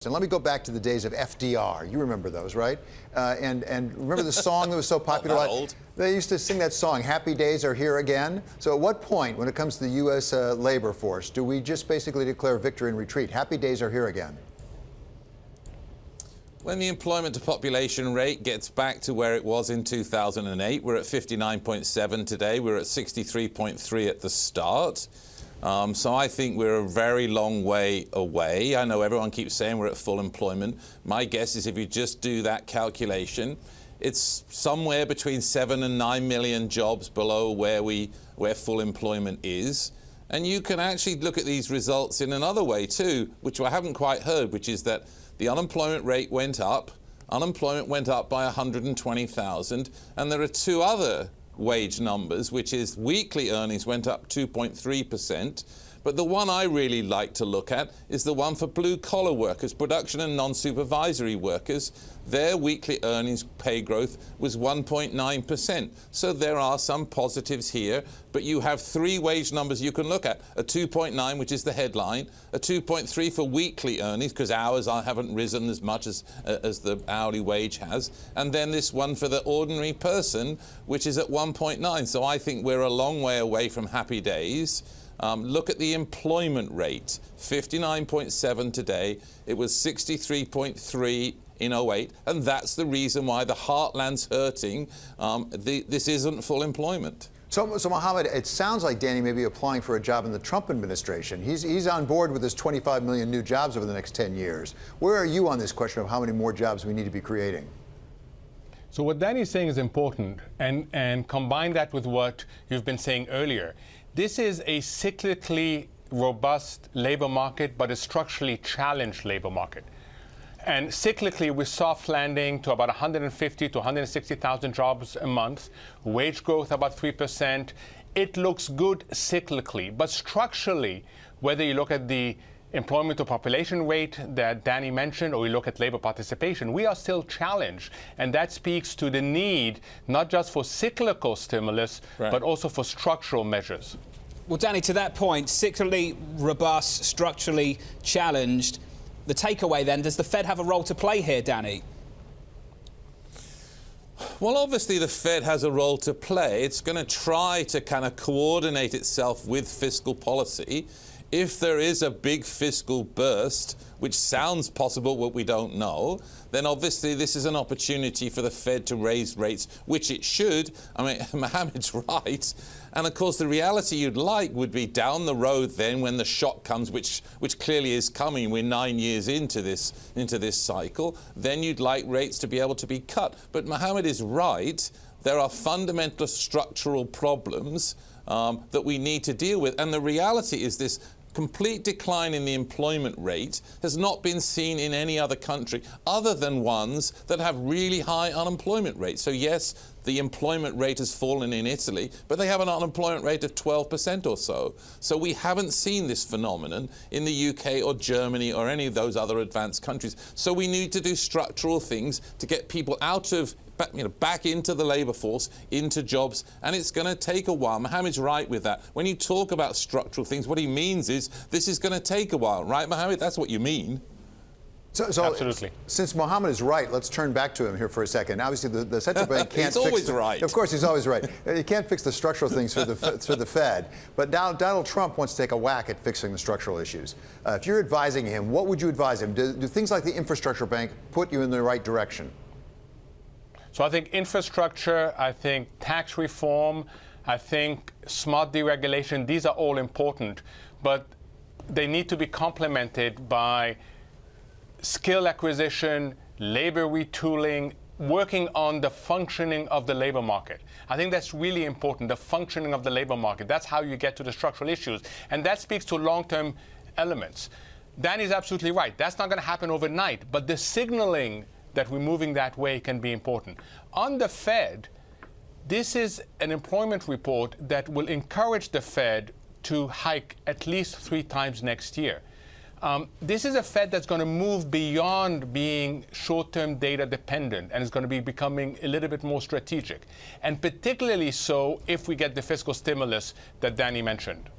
And let me go back to the days of FDR. You remember those, right? And remember the song that was so popular? Not that old. They used to sing that song, "Happy Days Are Here Again." So at what point, when it comes to the U.S. labor force, do we just basically declare victory and retreat? Happy days are here again. When the employment to population rate gets back to where it was in 2008, we're at 59.7 today. We're at 63.3 at the start. So I think we're a very long way away. I know everyone keeps saying we're at full employment. My guess is if you just do that calculation, it's somewhere between 7 and 9 million jobs below where full employment is. And you can actually look at these results in another way too, which I haven't quite heard, which is that the unemployment rate went up. Unemployment went up by 120,000, and there are two other wage numbers, which is weekly earnings went up 2.3%. But the one I really like to look at is the one for blue-collar workers, production and non-supervisory workers. Their weekly earnings pay growth was 1.9%. So there are some positives here, but you have three wage numbers you can look at. A 2.9, which is the headline, a 2.3 for weekly earnings, because hours haven't risen as much as the hourly wage has, and then this one for the ordinary person, which is at 1.9. So I think we're a long way away from happy days. Look at the employment rate, 59.7 today. It was 63.3 in 08, and that's the reason why the heartland's hurting. This isn't full employment. So Mohammed, it sounds like Danny may be applying for a job in the Trump administration. He's on board with his 25 million new jobs over the next 10 years. Where are you on this question of how many more jobs we need to be creating? So what Danny's saying is important, and combine that with what you've been saying earlier. This is a cyclically robust labor market, but a structurally challenged labor market. And cyclically, we're soft landing to about 150 to 160,000 jobs a month, wage growth about 3%. It looks good cyclically, but structurally, whether you look at the employment to population rate that Danny mentioned, or you look at labor participation, we are still challenged. And that speaks to the need, not just for cyclical stimulus, right, but also for structural measures. Well, Danny, to that point, cyclically robust, structurally challenged. The takeaway then, does the Fed have a role to play here, Danny? Well, obviously the Fed has a role to play. It's going to try to kind of coordinate itself with fiscal policy. If there is a big fiscal burst, which sounds possible, but we don't know, then obviously this is an opportunity for the Fed to raise rates, which it should. I mean, Mohammed's right. And of course, the reality you'd like would be down the road then when the shock comes, which clearly is coming. We're 9 years into this cycle. Then you'd like rates to be able to be cut. But Mohammed is right. There are fundamental structural problems that we need to deal with. And the reality is this complete decline in the employment rate has not been seen in any other country other than ones that have really high unemployment rates. So yes, the employment rate has fallen in Italy, but they have an unemployment rate of 12% or so. So we haven't seen this phenomenon in the UK or Germany or any of those other advanced countries. So we need to do structural things to get people out of back into the labor force, into jobs, and it's going to take a while. Mohammed's right with that. When you talk about structural things, what he means is this is going to take a while, right, Mohammed? That's what you mean. So absolutely. Since Mohammed is right, let's turn back to him here for a second. Obviously, the central bank can't He's always right. Of course, he's always right. He can't fix the structural things through the Fed. But now Donald Trump wants to take a whack at fixing the structural issues. If you're advising him, what would you advise him? Do things like the infrastructure bank put you in the right direction? So I think infrastructure, I think tax reform, I think smart deregulation, these are all important, but they need to be complemented by skill acquisition, labor retooling, working on the functioning of the labor market. I think that's really important, the functioning of the labor market. That's how you get to the structural issues. And that speaks to long-term elements. Danny's absolutely right. That's not going to happen overnight, but the signaling that we're moving that way can be important. On the Fed, this is an employment report that will encourage the Fed to hike at least 3 times next year. This is a Fed that's going to move beyond being short-term data dependent and is going to be becoming a little bit more strategic, and particularly so if we get the fiscal stimulus that Danny mentioned.